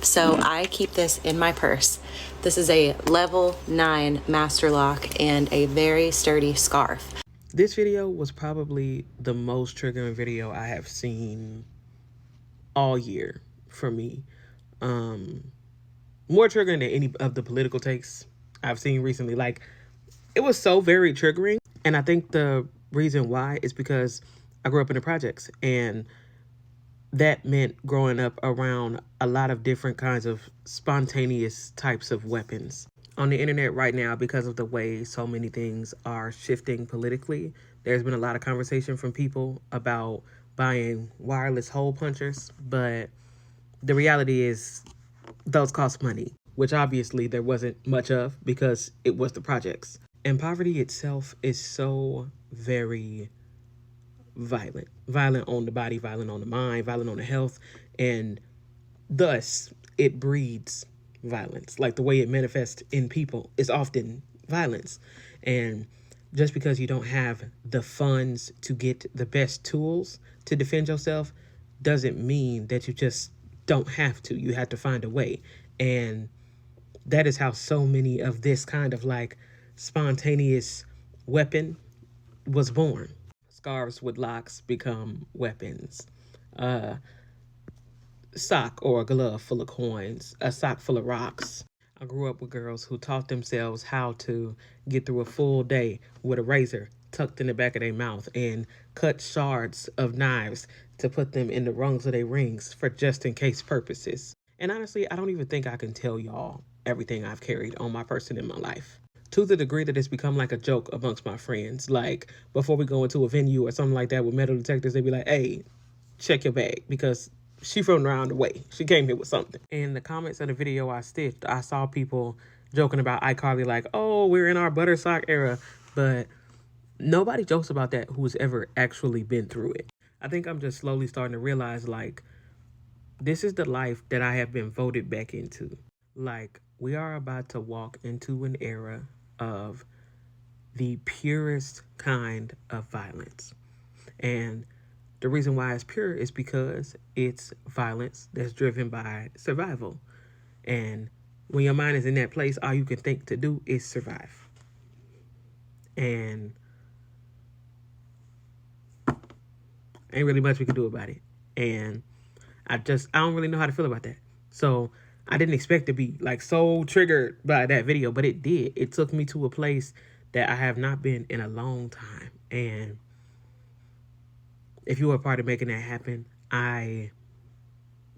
So I keep this in my purse. This is a level 9 master lock and a very sturdy scarf. This video was probably the most triggering video I have seen all year for me. More triggering than any of the political takes I've seen recently. Like, it was so very triggering. And I think the reason why is because I grew up in the projects, and that meant growing up around a lot of different kinds of spontaneous types of weapons. On the internet right now, because of the way so many things are shifting politically, there's been a lot of conversation from people about buying wireless hole punchers, but the reality is those cost money, which obviously there wasn't much of because it was the projects. And poverty itself is so very violent. Violent on the body, violent on the mind, violent on the health, and thus it breeds violence. Like, the way it manifests in people is often violence. And just because you don't have the funds to get the best tools to defend yourself doesn't mean that you just don't have to. You have to find a way. And that is how so many of this kind of like spontaneous weapon was born. Scarves with locks become weapons. Sock or a glove full of coins, a sock full of rocks. I grew up with girls who taught themselves how to get through a full day with a razor tucked in the back of their mouth and cut shards of knives to put them in the rungs of their rings for just in case purposes. And honestly, I don't even think I can tell y'all everything I've carried on my person in my life, to the degree that it's become like a joke amongst my friends. Like, before we go into a venue or something like that with metal detectors, they'd be like, hey, check your bag, because she from around the way. She came here with something. In the comments of the video I stitched, I saw people joking about iCarly, like, oh, we're in our butter sock era. But nobody jokes about that who's ever actually been through it. I think I'm just slowly starting to realize, like, this is the life that I have been voted back into. Like, we are about to walk into an era of the purest kind of violence. And the reason why it's pure is because it's violence that's driven by survival. And when your mind is in that place, all you can think to do is survive. And ain't really much we can do about it. And I don't really know how to feel about that. So I didn't expect to be like so triggered by that video, but it did. It took me to a place that I have not been in a long time. And if you were a part of making that happen, I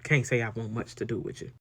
can't say I want much to do with you.